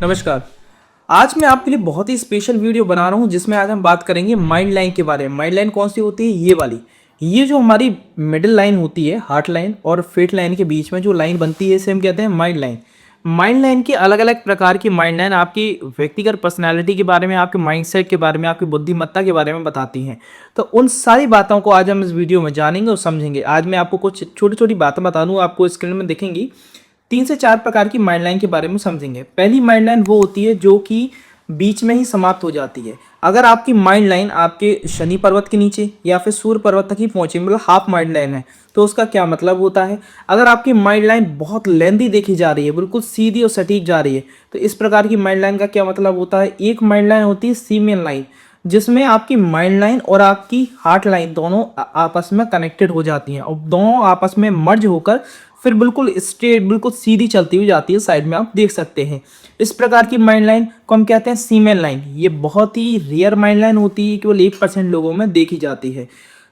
नमस्कार। आज मैं आपके लिए बहुत ही स्पेशल वीडियो बना रहा हूँ जिसमें आज हम बात करेंगे माइंड लाइन के बारे में। माइंड लाइन कौन सी होती है? ये वाली। ये जो हमारी मिडिल लाइन होती है, हार्ट लाइन और फेट लाइन के बीच में जो लाइन बनती है, इसे हम कहते हैं माइंड लाइन। माइंड लाइन की अलग अलग प्रकार की माइंड लाइन आपकी व्यक्तिगत पर्सनैलिटी के बारे में, आपके माइंडसेट के बारे में, आपकी बुद्धिमत्ता के बारे में बताती हैं। तो उन सारी बातों को आज हम इस वीडियो में जानेंगे और समझेंगे। आज मैं आपको कुछ छोटी छोटी बातें बता दूँ, आपको स्क्रीन में दिखेंगी। 3 से 4 प्रकार की माइंड लाइन के बारे में समझेंगे। पहली माइंड लाइन वो होती है जो कि बीच में ही समाप्त हो जाती है। अगर आपकी माइंड लाइन आपके शनि पर्वत के नीचे या फिर सूर्य पर्वत तक ही पहुंची, मतलब हाफ माइंड लाइन है, तो उसका क्या मतलब होता है? अगर आपकी माइंड लाइन बहुत लेंदी देखी जा रही है, बिल्कुल सीधी और सटीक जा रही है, तो इस प्रकार की माइंड लाइन का क्या मतलब होता है? एक माइंड लाइन होती है सीमेन लाइन, जिसमें आपकी माइंड लाइन और आपकी हार्ट लाइन दोनों आपस में कनेक्टेड हो जाती हैं और दोनों आपस में मर्ज होकर फिर बिल्कुल स्ट्रेट, बिल्कुल सीधी चलती हुई जाती है। साइड में आप देख सकते हैं। इस प्रकार की माइंड लाइन को हम कहते हैं सीमेन लाइन। ये बहुत ही रेयर माइंड लाइन होती है, केवल 1% लोगों में देखी जाती है।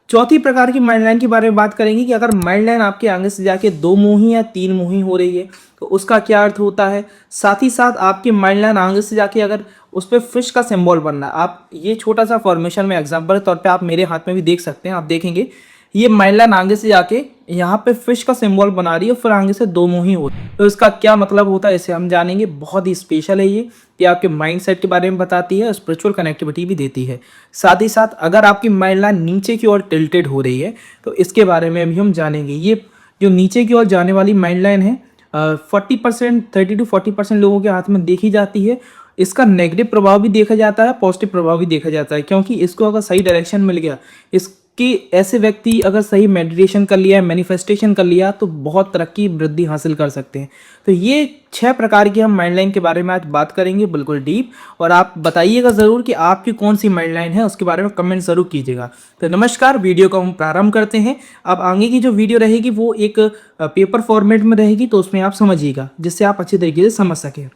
चौथी प्रकार की माइंड लाइन के बारे में बात करेंगे कि अगर माइंड लाइन आपके आगे से जाके 2 मुंही या 3 मुंही हो रही है, तो उसका क्या अर्थ होता है? साथ ही साथ आपकी माइंड लाइन आगे से जाके अगर उस पर फिश का सिंबल बनना है, आप ये छोटा सा फॉर्मेशन में एग्जाम्पल के तौर पे आप मेरे हाथ में भी देख सकते हैं। आप देखेंगे ये माइंड लाइन आगे से जाके यहाँ पे फिश का सिंबल बना रही है, फिर आगे से 2 मुंही हो रही है। तो इसका क्या मतलब होता है, इसे हम जानेंगे। बहुत ही स्पेशल है ये, कि आपके माइंडसेट के बारे में बताती है, स्पिरिचुअल कनेक्टिविटी भी देती है। साथ ही साथ अगर आपकी माइंड लाइन नीचे की ओर टिल्टेड हो रही है, तो इसके बारे में भी हम जानेंगे। ये जो नीचे की ओर जाने वाली माइंड लाइन है, 40%, 30 to 40% लोगों के हाथ में देखी जाती है। इसका नेगेटिव प्रभाव भी देखा जाता है, पॉजिटिव प्रभाव भी देखा जाता है, क्योंकि इसको अगर सही डायरेक्शन मिल गया, इसकी ऐसे व्यक्ति अगर सही मेडिटेशन कर लिया, मैनिफेस्टेशन कर लिया, तो बहुत तरक्की वृद्धि हासिल कर सकते हैं। तो ये 6 प्रकार की हम माइंड लाइन के बारे में आज बात करेंगे, बिल्कुल डीप। और आप बताइएगा ज़रूर कि आपकी कौन सी माइंड लाइन है, उसके बारे में कमेंट ज़रूर कीजिएगा। तो नमस्कार, वीडियो को हम प्रारंभ करते हैं। अब आगे की जो वीडियो रहेगी वो एक पेपर फॉर्मेट में रहेगी, तो उसमें आप समझिएगा, जिससे आप अच्छी तरीके से समझ सकें।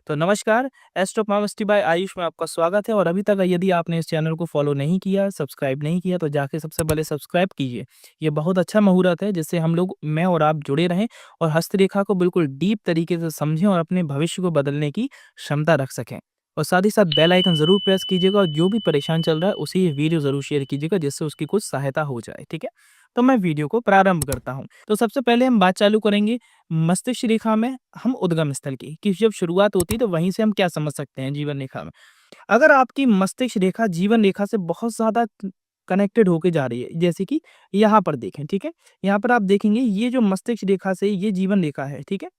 तो नमस्कार, एस्ट्रो मास्टी बाय आयुष में आपका स्वागत है। और अभी तक यदि आपने इस चैनल को फॉलो नहीं किया, सब्सक्राइब नहीं किया, तो जाके सबसे पहले सब्सक्राइब कीजिए। ये बहुत अच्छा मुहूर्त है, जिससे हम लोग, मैं और आप जुड़े रहें और हस्तरेखा को बिल्कुल डीप तरीके से समझें और अपने भविष्य को बदलने की क्षमता रख सकें। और साथ ही साथ बेल आइकन ज़रूर प्रेस कीजिएगा और जो भी परेशान चल रहा है उसे ये वीडियो ज़रूर शेयर कीजिएगा, जिससे उसकी कुछ सहायता हो जाए, ठीक है? तो मैं वीडियो को प्रारंभ करता हूँ। तो सबसे पहले हम बात चालू करेंगे मस्तिष्क रेखा में हम उद्गम स्थल की, कि जब शुरुआत होती है तो वहीं से हम क्या समझ सकते हैं जीवन रेखा में। अगर आपकी मस्तिष्क रेखा जीवन रेखा से बहुत ज़्यादा कनेक्टेड होके जा रही है, जैसे कि यहाँ पर देखें, ठीक है? यहाँ पर आप देखेंगे ये जो मस्तिष्क रेखा से ये जीवन रेखा है, ठीक है?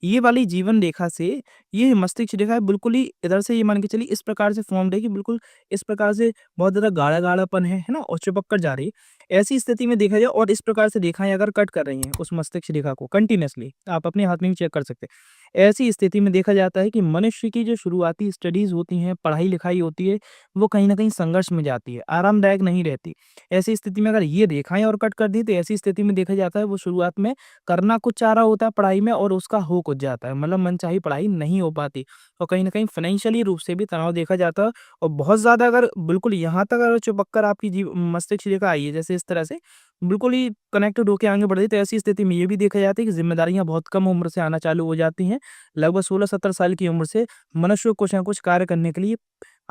ये वाली जीवन रेखा से ये मस्तिष्क रेखा है, बिल्कुल ही इधर से ये मान के चलिए इस प्रकार से फॉर्म्ड है कि बिल्कुल इस प्रकार से बहुत ज़्यादा गाढ़ा-गाढ़ापन है ना? और चिपक कर जा रही है। ऐसी स्थिति में देखा जाए और इस प्रकार से रेखाएँ अगर कट कर रही हैं उस मस्तिष्क रेखा को कंटीन्यूअसली, आप अपने हाथ में भी चेक कर सकते हैं। ऐसी स्थिति में देखा जाता है कि मनुष्य की जो शुरुआती स्टडीज़ होती हैं, पढ़ाई-लिखाई होती है, वो कहीं न कहीं संघर्ष में जाती है, आरामदायक नहीं रहती। ऐसी स्थिति में अगर ये रेखाएँ और कट कर दी, तो ऐसी स्थिति में देखा जाता है वो शुरुआत में करना कुछ चाह रहा होता है पढ़ाई में और उसका हो कुछ जाता है, मतलब मनचाही पढ़ाई नहीं हो पाती और कहीं न कहीं फ़ाइनेंशियली रूप से भी तनाव देखा जाता है। और बहुत ज़्यादा अगर बिल्कुल यहाँ तक अगर चिपक कर आपकी मस्तिष्क रेखा आई है, जैसे इस तरह से बिल्कुल ही कनेक्टेड होके आगे बढ़ रही है, तो ऐसी स्थिति में ये भी देखा जाता है कि ज़िम्मेदारियाँ बहुत कम उम्र से आना चालू हो जाती हैं। लगभग 16-17 साल की उम्र से मनुष्य को कुछ न कुछ कार्य करने के लिए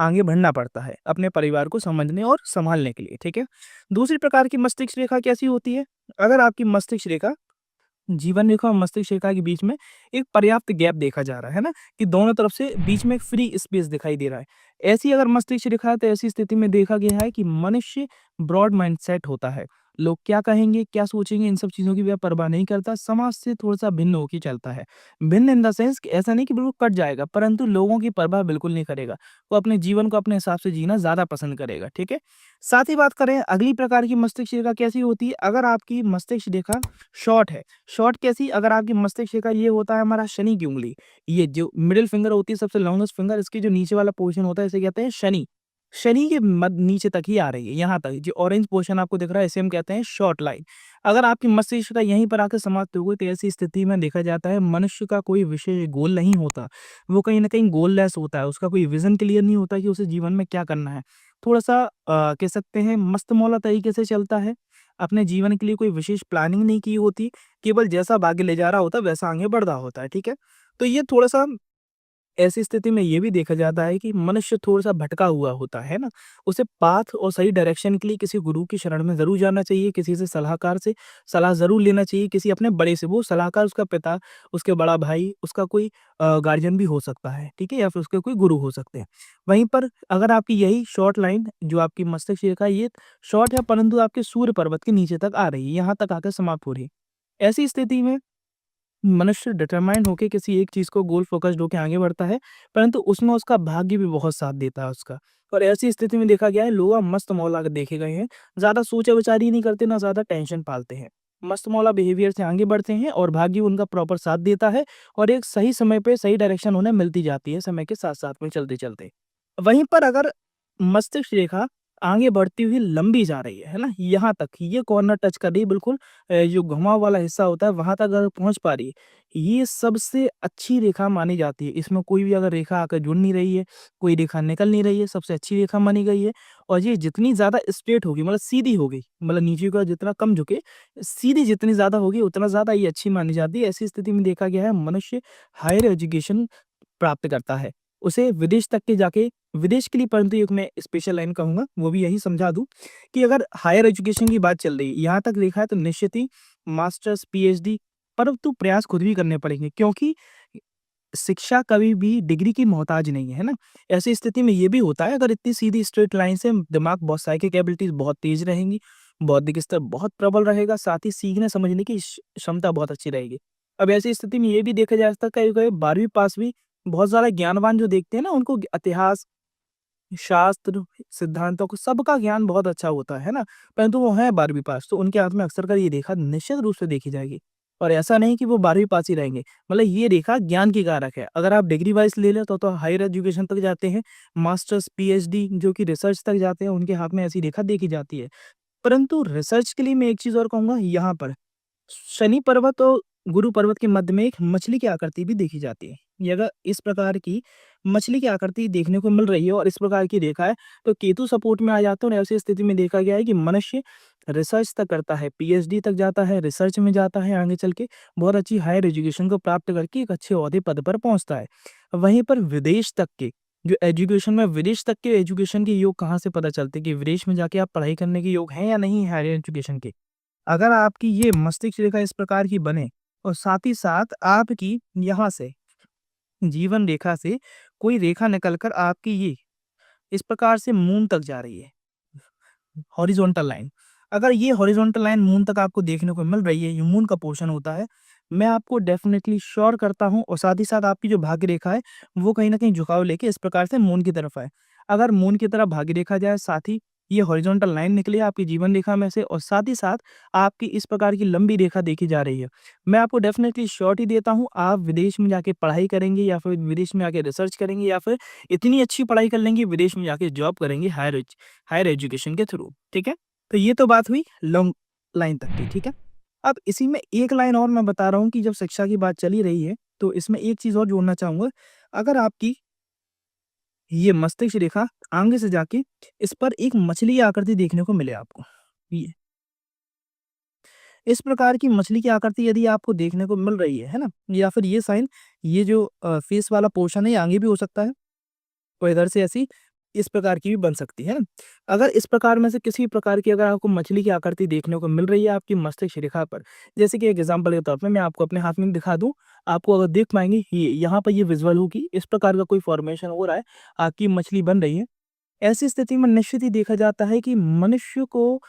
आगे बढ़ना पड़ता है, अपने परिवार को समझने और सँभालने के लिए, ठीक है? दूसरी प्रकार की मस्तिष्क रेखा कैसी होती है? अगर आपकी मस्तिष्क रेखा जीवन रेखा और मस्तिष्क रेखा के बीच में एक पर्याप्त गैप देखा जा रहा है ना, कि दोनों तरफ से बीच में एक फ्री स्पेस दिखाई दे रहा है। ऐसी अगर मस्तिष्क रेखा है, तो ऐसी स्थिति में देखा गया है कि मनुष्य ब्रॉड माइंडसेट होता है। लोग क्या कहेंगे, क्या सोचेंगे, इन सब चीज़ों की वह परवाह नहीं करता, समाज से थोड़ा-सा भिन्न होके चलता है। भिन्न इन द सेंस कि ऐसा नहीं कि बिल्कुल कट जाएगा, परंतु लोगों की परवाह बिल्कुल नहीं करेगा। वो अपने जीवन को अपने हिसाब से जीना ज़्यादा पसंद करेगा, ठीक है? साथ ही बात करें अगली प्रकार की मस्तिष्क रेखा कैसी होती है, अगर आपकी मस्तिष्क रेखा शॉर्ट है। शॉर्ट कैसी? अगर आपकी मस्तिष्क रेखा ये होता है हमारा शनि की उँगली, ये जो मिडल फिंगर होती है सबसे लॉन्गेस्ट फिंगर, इसके जो नीचे वाला पोर्शन होता है इसे कहते हैं शनि। शनि के मध नीचे तक ही आ रही है, यहाँ तक जो ऑरेंज पोर्शन आपको दिख रहा है इसे हम कहते हैं शॉर्ट लाइन। अगर आपकी मस्तिष्क रेखा यहीं पर आकर समाप्त हो गई, तो ऐसी स्थिति में देखा जाता है मनुष्य का कोई विशेष गोल नहीं होता। वो कहीं न कहीं गोललेस होता है, उसका कोई विज़न क्लियर नहीं होता कि उसे जीवन में क्या करना है। थोड़ा-सा कह सकते हैं मस्त-मौला तरीके से चलता है। अपने जीवन के लिए कोई विशेष प्लानिंग नहीं की होती, केवल जैसा भाग्य ले जा रहा होता है वैसा आगे बढ़ रहा होता है, ठीक है? तो ये थोड़ा-सा ऐसी स्थिति में ये भी देखा जाता है कि मनुष्य थोड़ा-सा भटका हुआ होता है ना? उसे पाथ और सही डायरेक्शन के लिए किसी गुरु की शरण में ज़रूर जाना चाहिए, किसी से सलाहकार से सलाह ज़रूर लेना चाहिए, किसी अपने बड़े से। वो सलाहकार उसका पिता, उसके बड़ा भाई, उसका कोई गार्डियन भी हो सकता है, ठीक है? या फिर उसके कोई गुरु हो सकते हैं। वहीं पर अगर आपकी यही शॉर्ट लाइन जो आपकी मस्तिष्क रेखा ये शॉर्ट है परंतु आपके सूर्य पर्वत के नीचे तक आ रही है, यहाँ तक आकर समाप्त हो रही है। ऐसी स्थिति में मनुष्य डिटरमाइंड होके किसी एक चीज़ को गोल फ़ोकस्ड होके आगे बढ़ता है, परंतु उसमें उसका भाग्य भी बहुत साथ देता है उसका। और ऐसी स्थिति में देखा गया है लोग मस्त मौला देखे गए हैं, ज़्यादा सोचा-विचार ही नहीं करते, ना ज़्यादा टेंशन पालते हैं। मस्त मौला बिहेवियर से आगे बढ़ते हैं और भाग्य उनका प्रॉपर साथ देता है और एक सही समय पे सही डायरेक्शन उन्हें मिलती जाती है समय के साथ-साथ में चलते-चलते। वहीं पर अगर मस्तिष्क रेखा आगे बढ़ती हुई लंबी जा रही है ना? यहाँ तक ये कॉर्नर टच कर रही है बिल्कुल जो घुमाव वाला हिस्सा होता है वहाँ तक अगर पहुँच पा रही है, ये सबसे अच्छी रेखा मानी जाती है। इसमें कोई भी अगर रेखा आकर जुड़ नहीं रही है, कोई रेखा निकल नहीं रही है, सबसे अच्छी रेखा मानी गई है और ये जितनी ज़्यादा स्ट्रेट होगी मतलब सीधी होगी, मतलब नीचे को जितना कम झुके, सीधी जितनी ज़्यादा होगी उतना ज़्यादा ये अच्छी मानी जाती है। ऐसी स्थिति में देखा गया है मनुष्य हायर एजुकेशन प्राप्त करता है। उसे विदेश तक के जाके विदेश के लिए परंतु एक मैं स्पेशल लाइन कहूँगा, वो भी यही समझा दूँ कि अगर हायर एजुकेशन की बात चल रही है, यहाँ तक देखा है तो निश्चित ही मास्टर्स, पीएचडी परंतु प्रयास खुद भी करने पड़ेंगे क्योंकि शिक्षा कभी भी डिग्री की मोहताज नहीं है, है ना? ऐसी स्थिति में ये भी होता है अगर इतनी सीधी स्ट्रेट लाइन से दिमाग बहुत साइकिक एबिलिटीज़ बहुत तेज़ रहेंगी, बौद्धिक स्तर बहुत प्रबल रहेगा, साथ ही सीखने समझने की क्षमता बहुत अच्छी रहेगी। अब ऐसी स्थिति में ये भी देखा जा सकता है कहीं-कहीं 12वीं पास भी बहुत ज़्यादा ज्ञानवान जो देखते हैं ना उनको इतिहास, शास्त्र, सिद्धांतों को सबका ज्ञान बहुत अच्छा होता है ना? परंतु वो हैं 12वीं पास तो उनके हाथ में अक्सर कर ये रेखा निश्चित रूप से देखी जाएगी। और ऐसा नहीं कि वो 12वीं पास ही रहेंगे, मतलब ये रेखा ज्ञान की कारक है। अगर आप डिग्री वाइज़ ले लें तो हायर एजुकेशन तक जाते हैं, मास्टर्स, पीएचडी जो कि रिसर्च तक जाते हैं, उनके हाथ में ऐसी रेखा देखी जाती है। परंतु रिसर्च के लिए मैं एक चीज़ और कहूँगा यहाँ पर शनि पर्वत और गुरु पर्वत के मध्य में एक मछली की आकृति भी देखी जाती है। ये अगर इस प्रकार की मछली की आकृति देखने को मिल रही है और इस प्रकार की रेखा है, तो केतु सपोर्ट में आ जाता है और ऐसी स्थिति में देखा गया है कि मनुष्य रिसर्च तक करता है, पीएचडी तक जाता है, रिसर्च में जाता है आगे चल के, बहुत अच्छी हायर एजुकेशन को प्राप्त करके एक अच्छे ओहदे पद पर पहुँचता है। वहीं पर विदेश तक के जो एजुकेशन में विदेश तक के एजुकेशन के योग कहाँ से पता चलते हैं कि विदेश में जाके आप पढ़ाई करने के योग हैं या नहीं है हायर एजुकेशन के? अगर आपकी ये मस्तिष्क रेखा इस प्रकार की बने और साथ ही साथ आपकी यहाँ से जीवन रेखा से कोई रेखा निकल कर आपकी ये इस प्रकार से मून तक जा रही है, हॉरिजॉन्टल लाइन। अगर ये हॉरिजॉन्टल लाइन मून तक आपको देखने को मिल रही है, ये मून का पोर्शन होता है, मैं आपको डेफ़िनेटली श्योर करता हूँ और साथ ही साथ आपकी जो भाग्य रेखा है, वो कहीं न कहीं झुकाव लेके इस प्रकार से मून की तरफ आए। अगर मून की तरफ भाग्य रेखा जाए, साथ ही ये हॉरिजॉन्टल लाइन निकले आपकी जीवन रेखा में से और साथ ही साथ आपकी इस प्रकार की लंबी रेखा देखी जा रही है। मैं आपको डेफ़िनेटली श्योरिटी देता हूँ, आप विदेश में जाके पढ़ाई करेंगे या फिर विदेश में आके रिसर्च करेंगे या फिर इतनी अच्छी पढ़ाई कर लेंगे, विदेश में जाके जॉब करेंगे हायर एजुकेशन के थ्रू, ठीक है? तो ये तो बात हुई लॉन्ग लाइन तक की, ठीक है? अब इसी में एक लाइन और मैं बता रहा हूँ कि जब शिक्षा की बात चल ही रही है, तो इसमें एक चीज़ और जोड़ना चाहूँगा। अगर आपकी ये मस्तिष्क रेखा आगे से जाके इस पर एक मछली की आकृति देखने को मिले आपको, ये इस प्रकार की मछली की आकृति यदि आपको देखने को मिल रही है ना? या फिर ये साइन ये जो फेस वाला पोर्शन है, ये आगे भी हो सकता है। और इधर से ऐसी इस प्रकार की भी बन सकती है ना? अगर इस प्रकार में से किसी प्रकार की अगर आपको मछली की आकृति देखने को मिल रही है आपकी मस्तिष्क रेखा पर, जैसे कि एक एग्ज़ाम्पल के तौर पे मैं आपको अपने हाथ में दिखा दूँ, आपको अगर देख पाएँगे ये यहाँ पर ये विज़ुअल होगी, इस प्रकार का कोई फ़ॉर्मेशन हो रहा है, आपकी मछली बन रही है। ऐसी स्थिति में निश्चित ही देखा जाता है कि मनुष्य को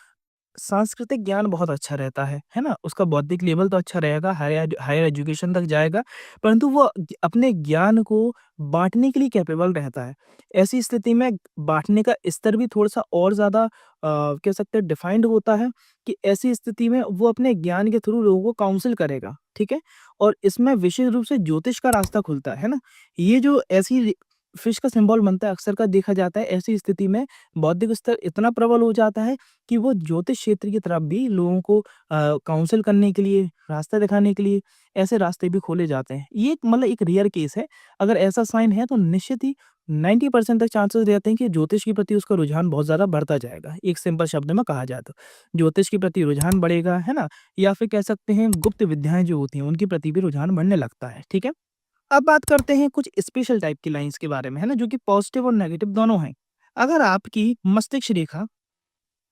सांस्कृतिक ज्ञान बहुत अच्छा रहता है ना? उसका बौद्धिक लेवल तो अच्छा रहेगा, हायर एजुकेशन तक जाएगा, परंतु वो अपने ज्ञान को बाँटने के लिए कैपेबल रहता है। ऐसी स्थिति में बाँटने का स्तर भी थोड़ा-सा और ज़्यादा कह सकते हैं डिफाइंड होता है कि ऐसी स्थिति में वो अपने ज्ञान के थ्रू लोगों को काउंसल करेगा, ठीक है? और इसमें विशेष रूप से ज्योतिष का रास्ता खुलता है ना? ये जो ऐसी फिश का सिंबल बनता है अक्सर का देखा जाता है, ऐसी स्थिति में बौद्धिक स्तर इतना प्रबल हो जाता है कि वो ज्योतिष क्षेत्र की तरफ भी लोगों को काउंसल करने के लिए, रास्ता दिखाने के लिए ऐसे रास्ते भी खोले जाते हैं। ये एक मतलब एक रेयर केस है। अगर ऐसा साइन है तो निश्चित ही 90% तक चांसेस रहते हैं कि ज्योतिष के प्रति उसका रुझान बहुत ज़्यादा बढ़ता जाएगा। एक सिंपल शब्द में कहा जाए तो। ज्योतिष के प्रति रुझान बढ़ेगा, है ना? या फिर कह सकते हैं गुप्त विद्याएँ जो होती हैं उनके प्रति भी रुझान बढ़ने लगता है। ठीक है? अब बात करते हैं कुछ स्पेशल टाइप की लाइन्स के बारे में, है ना? जो कि पॉजिटिव और नेगेटिव दोनों हैं। अगर आपकी मस्तिष्क रेखा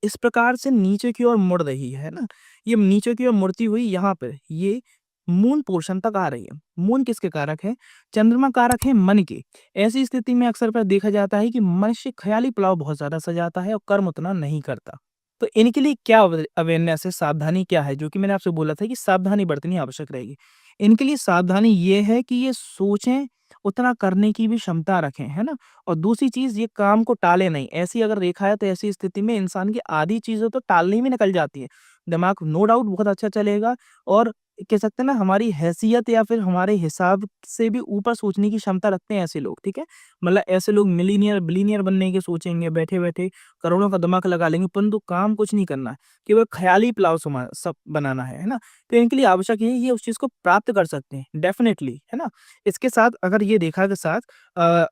इस प्रकार से नीचे की ओर मुड़ रही है ना, ये नीचे की ओर मुड़ती हुई यहाँ पे ये मून पोर्शन तक आ रही है। मून किसके कारक है? चंद्रमा कारक है मन के। ऐसी स्थिति में अक्सर पर देखा जाता है कि मनुष्य ख़याली पुलाव बहुत ज़्यादा सजाता है और कर्म उतना नहीं करता। तो इनके लिए क्या अवेयरनेस है, सावधानी क्या है? जो कि मैंने आपसे बोला था कि सावधानी बरतनी आवश्यक रहेगी। इनके लिए सावधानी ये है कि ये सोचें, उतना करने की भी क्षमता रखें, है ना? और दूसरी चीज़ ये काम को टाले नहीं। ऐसी अगर रेखा है तो ऐसी स्थिति में इंसान की आधी चीज़ें तो टालने में निकल जाती हैं। दिमाग नो डाउट बहुत अच्छा चलेगा और कह सकते हैं ना हमारी हैसियत या फिर हमारे हिसाब से भी ऊपर सोचने की क्षमता रखते हैं ऐसे लोग, ठीक है? मतलब ऐसे लोग मिलियनियर, बिलियनियर बनने की सोचेंगे, बैठे-बैठे करोड़ों का दिमाग लगा लेंगे परंतु काम कुछ नहीं करना है। केवल ख़याली पुलाव सब बनाना है ना? तो इनके लिए आवश्यक है ये उस चीज़ को प्राप्त कर सकते हैं डेफ़िनेटली, है ना? इसके साथ अगर ये रेखा के साथ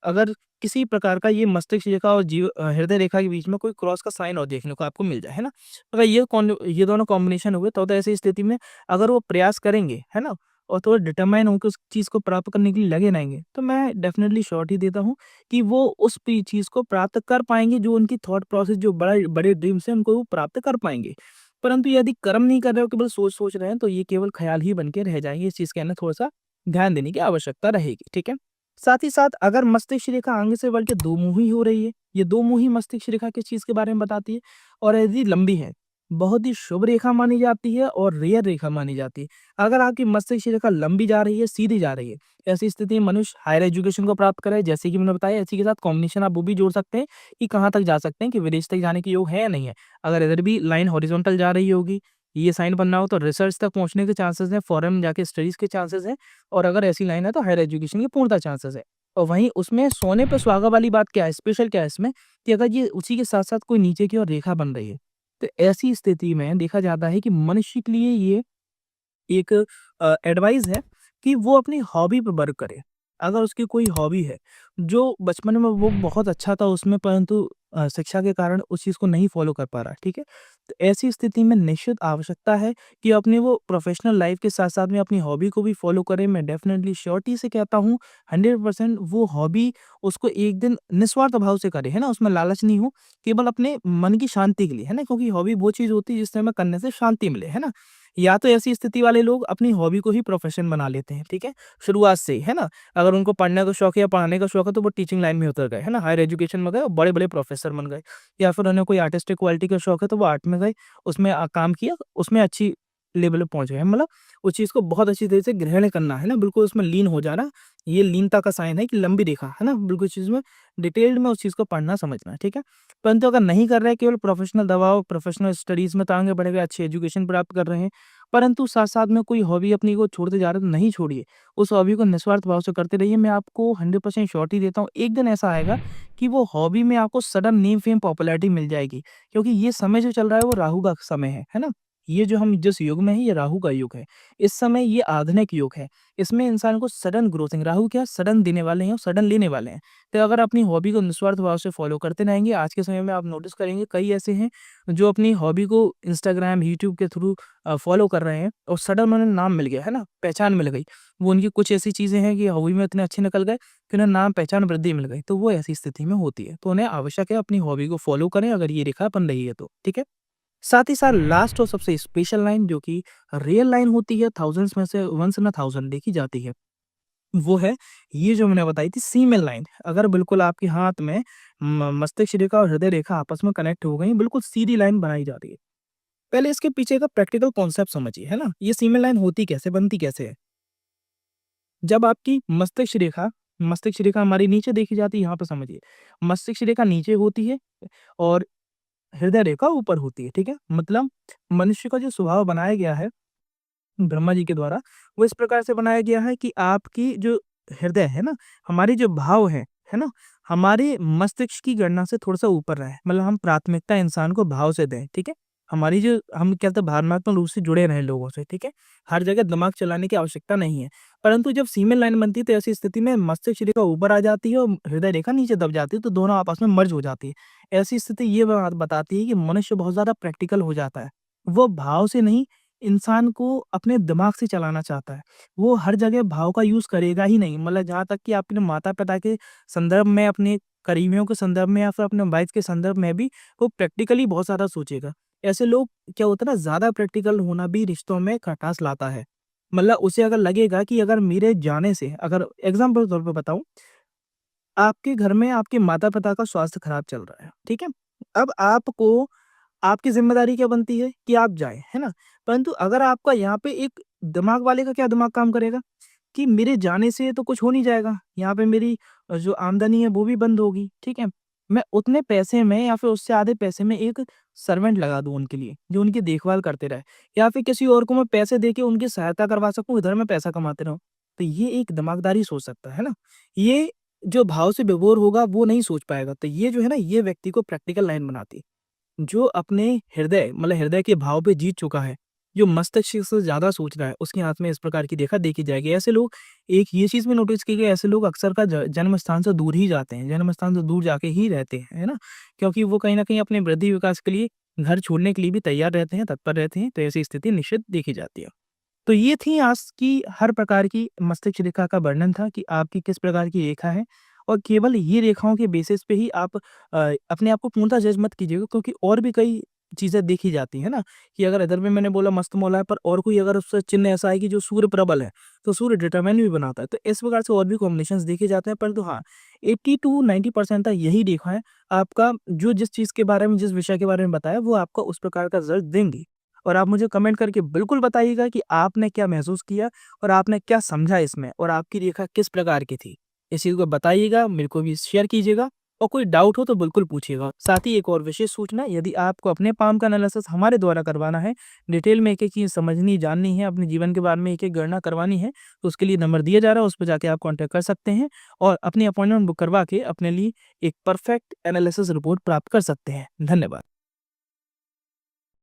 अगर किसी प्रकार का ये मस्तिष्क रेखा और हृदय रेखा के बीच में कोई क्रॉस का साइन और देखने को आपको मिल जाए, है ना? अगर ये दोनों कॉम्बिनेशन हुए तो ऐसी स्थिति में अगर वो प्रयास करेंगे, है ना? और थोड़ा डिटरमाइन होके उस चीज़ को प्राप्त करने के लिए लगे रहेंगे, तो मैं डेफ़िनेटली श्योरिटी देता हूँ कि वो उस पी चीज़ को प्राप्त कर पाएँगे जो उनकी थॉट प्रोसेस जो बड़े ड्रीम्स हैं उनको वो प्राप्त कर पाएँगे। परंतु यदि कर्म नहीं कर रहे हो, केवल सोच-सोच रहे हैं तो ये केवल ख़याल ही बन के रह जाएँगे। इस चीज़ के अंदर थोड़ा-सा ध्यान देने की आवश्यकता रहेगी, ठीक है? साथ ही साथ अगर मस्तिष्क रेखा आगे से बढ़ के दोमुही हो रही है, ये दोमुही मस्तिष्क रेखा किस चीज़ के बारे में बताती है? और यदि लंबी है, बहुत ही शुभ रेखा मानी जाती है और रेयर रेखा मानी जाती है। अगर आपकी मस्तिष्क रेखा लंबी जा रही है, सीधी जा रही है, ऐसी स्थिति में मनुष्य हायर एजुकेशन को प्राप्त करे, जैसे कि मैंने बताया, इसी के साथ कॉम्बिनेशन आप वो भी जोड़ सकते हैं कि कहाँ तक जा सकते हैं कि विदेश तक जाने के योग है या नहीं है। अगर इधर भी लाइन हॉरिज़ॉन्टल जा रही होगी, ये साइन बनना हो तो रिसर्च तक पहुँचने के चांसेस हैं, फॉरेन में जाके स्टडीज़ के चांसेस हैं और अगर ऐसी लाइन है तो हायर एजुकेशन के पूर्णतः चांसेस है। और वहीं उसमें सोने पे सुहागा वाली बात क्या है, स्पेशल क्या है इसमें कि अगर ये उसी के साथ-साथ कोई नीचे की ओर रेखा बन रही है, तो ऐसी स्थिति में देखा जाता है कि मनुष्य के लिए ये एक एडवाइस है कि वो अपनी हॉबी पे वर्क करे। अगर उसकी कोई हॉबी है, जो बचपन में वो बहुत अच्छा था उसमें परंतु शिक्षा के कारण उस चीज़ को नहीं फ़ॉलो कर पा रहा है, ठीक है? तो ऐसी स्थिति में निश्चित आवश्यकता है कि अपने वो प्रोफ़ेशनल लाइफ़ के साथ-साथ में अपनी हॉबी को भी फ़ॉलो करे। मैं डेफ़िनेटली श्योरिटी से कहता हूँ 100% वो हॉबी उसको एक दिन निस्वार्थ भाव से करे, है ना? उसमें लालच नहीं हो, केवल अपने मन की शांति के लिए, है ना? क्योंकि हॉबी वो चीज़ होती है जिससे हमें करने से शांति मिले, है ना? या तो ऐसी स्थिति वाले लोग अपनी हॉबी को ही प्रोफ़ेशन बना लेते हैं, ठीक है? शुरुआत से ही, है ना? अगर उनको पढ़ने का शौक है या पढ़ाने का शौक है तो वो टीचिंग लाइन में उतर गए, है ना? हायर एजुकेशन में गए और बड़े-बड़े प्रोफ़ेसर बन गए। या फिर उन्हें कोई आर्टिस्टिक क्वालिटी का शौक है तो वो आर्ट में गए, उसमें काम किया, उसमें अच्छी लेवल पे पहुँच गए। मतलब उस चीज़ को बहुत अच्छी तरह से ग्रहण करना, है ना? बिल्कुल उसमें लीन हो जाना, ये लीनता का साइन है कि लंबी रेखा, है ना? बिल्कुल इस चीज़ में डिटेल्ड में उस चीज़ को पढ़ना, समझना, ठीक है? परंतु अगर नहीं कर रहे हैं, केवल प्रोफ़ेशनल दबाव, प्रोफ़ेशनल स्टडीज़ में तो आगे बढ़ गए, अच्छी एजुकेशन प्राप्त कर रहे हैं, परंतु साथ-साथ में कोई हॉबी अपनी को छोड़ते जा रहे हैं तो नहीं छोड़िए। उस हॉबी को निस्वार्थ भाव से करते रहिए। मैं आपको 100% श्योरिटी देता हूँ, एक दिन ऐसा आएगा कि वो हॉबी में आपको सडन नेम, फेम, पॉपुलैरिटी मिल जाएगी। क्योंकि ये समय जो चल रहा है वो राहु का समय है ना? ये जो हम जिस युग में हैं ये राहु का युग है। इस समय ये आधुनिक युग है। इसमें इंसान को सडन ग्रोथिंग, राहु क्या सडन देने वाले हैं और सडन लेने वाले हैं। तो अगर अपनी हॉबी को निस्वार्थ भाव से फॉलो करते रहेंगे, आज के समय में आप नोटिस करेंगे कई ऐसे हैं जो अपनी हॉबी को इंस्टाग्राम, यूट्यूब के थ्रू फॉलो कर रहे हैं और सडन उन्हें नाम मिल गया, है ना? पहचान मिल गई। वो उनकी कुछ ऐसी चीज़ें हैं कि हॉबी में इतने अच्छे निकल गए कि उन्हें नाम, पहचान, वृद्धि मिल गई। तो वो ऐसी स्थिति में होती है। तो उन्हें आवश्यक है अपनी हॉबी को फॉलो करें अगर ये रेखा बन रही है तो, ठीक है? साथ ही साथ लास्ट और सबसे स्पेशल लाइन जो कि रियल लाइन होती है, थाउज़ेंड्स में से वन्स इन अ थाउज़ेंड देखी जाती है। वो है ये जो मैंने बताई थी सीमेन लाइन। अगर बिल्कुल आपके हाथ में मस्तिष्क रेखा और हृदय रेखा आपस में कनेक्ट हो गई, बिल्कुल सीधी लाइन बनाई जा रही है। पहले इसके पीछे का प्रैक्टिकल कॉन्सेप्ट समझिए, है ना? ये सीमेन लाइन होती कैसे, बनती कैसे है? जब आपकी मस्तिष्क रेखा हमारी नीचे देखी जाती है, यहाँ पे समझिए। मस्तिष्क रेखा नीचे होती है और हृदय रेखा ऊपर होती है, ठीक है? मतलब मनुष्य का जो स्वभाव बनाया गया है ब्रह्मा जी के द्वारा, वो इस प्रकार से बनाया गया है कि आपकी जो हृदय है ना, हमारे जो भाव हैं, है ना? हमारे मस्तिष्क की गणना से थोड़ा-सा ऊपर रहे। मतलब हम प्राथमिकता इंसान को भाव से दें, ठीक है? हमारी जो हम क्या कहते हैं भावनात्मक रूप से जुड़े रहें लोगों से, ठीक है? हर जगह दिमाग चलाने की आवश्यकता नहीं है। परंतु जब सीमेन लाइन बनती है तो ऐसी स्थिति में मस्तिष्क रेखा ऊपर आ जाती है और हृदय रेखा नीचे दब जाती है, तो दोनों आपस में मर्ज हो जाती है। ऐसी स्थिति ये बात बताती है कि मनुष्य बहुत ज़्यादा प्रैक्टिकल हो जाता है। वो भाव से नहीं इंसान को अपने दिमाग से चलाना चाहता है। वो हर जगह भाव का यूज़ करेगा ही नहीं, मतलब जहाँ तक कि अपने माता-पिता के संदर्भ में, अपने करीबियों के संदर्भ में या फिर अपने वाइफ के संदर्भ में भी वो प्रैक्टिकली बहुत ज़्यादा सोचेगा। ऐसे लोग, क्या होता है ना, ज़्यादा प्रैक्टिकल होना भी रिश्तों में खटास लाता है। मतलब उसे अगर लगेगा कि अगर मेरे जाने से, अगर एग्ज़ाम्पल के तौर पे बताऊँ, आपके घर में आपके माता-पिता का स्वास्थ्य खराब चल रहा है, ठीक है? अब आपको, आपकी ज़िम्मेदारी क्या बनती है कि आप जाएँ, है ना? परंतु अगर आपका यहाँ पे एक दिमाग वाले का क्या दिमाग काम करेगा कि मेरे जाने से तो कुछ हो नहीं जाएगा, यहाँ पे मेरी जो आमदनी है वो भी बंद होगी, ठीक है? मैं उतने पैसे में या फिर उससे आधे पैसे में एक सर्वेंट लगा दूँ उनके लिए, जो उनकी देखभाल करते रहे, या फिर किसी और को मैं पैसे देके उनकी सहायता करवा सकूँ, इधर मैं पैसा कमाते रहूँ। तो ये एक दिमागदारी सोच सकता है ना? ये जो भाव से विभोर होगा वो नहीं सोच पाएगा। तो ये जो है ना, ये व्यक्ति को प्रैक्टिकल लाइन बनाती है। जो अपने हृदय, मतलब हृदय के भाव पे जीत चुका है, जो मस्तिष्क से ज़्यादा सोच रहा है, उसके हाथ में इस प्रकार की रेखा देखी जाएगी। ऐसे लोग, एक ये चीज़ भी नोटिस की गई है, ऐसे लोग अक्सर का ज जन्म स्थान से दूर ही जाते हैं, जन्म स्थान से दूर जाके ही रहते हैं, है ना? क्योंकि वो कहीं न कहीं अपने वृद्धि विकास के लिए घर छोड़ने के लिए भी तैयार रहते हैं, तत्पर रहते हैं, तो ऐसी स्थिति निश्चित देखी जाती है। तो ये थी आज की हर प्रकार की मस्तिष्क रेखा का वर्णन था कि आपकी किस प्रकार की रेखा है, और केवल ये रेखाओं के बेसिस पे ही आप अपने आप को पूर्णतः जज मत कीजिएगा, क्योंकि और भी कई चीज़ें देखी जाती हैं ना, कि अगर इधर में मैंने बोला मस्तमौला है, पर और कोई अगर उससे चिन्ह ऐसा है कि जो सूर्य प्रबल है, तो सूर्य डिटरमाइन भी बनाता है। तो इस प्रकार से और भी कॉम्बिनेशंस देखे जाते हैं, परंतु हाँ, 80 टू 90% तक यही रेखा है। आपका जो जिस चीज़ के बारे में, जिस विषय के बारे में बताया, वो आपको उस प्रकार का रिज़ल्ट देंगी। और आप मुझे कमेंट करके बिल्कुल बताइएगा कि आपने क्या महसूस किया और आपने क्या समझा इसमें, और आपकी रेखा किस प्रकार की थी। इस चीज़ को बताइएगा, मेरे को भी शेयर कीजिएगा, और कोई डाउट हो तो बिल्कुल पूछिएगा। साथ ही एक और विशेष सूचना, यदि आपको अपने पाम का एनालिसिस हमारे द्वारा करवाना है, डिटेल में एक-एक चीज़ समझनी, जाननी है, अपने जीवन के बारे में एक-एक गणना करवानी है, तो उसके लिए नंबर दिया जा रहा है, उस पे जाके आप कॉन्टैक्ट कर सकते हैं और अपनी अपॉइंटमेंट बुक करवा के अपने लिए एक परफेक्ट एनालिसिस रिपोर्ट प्राप्त कर सकते हैं। धन्यवाद।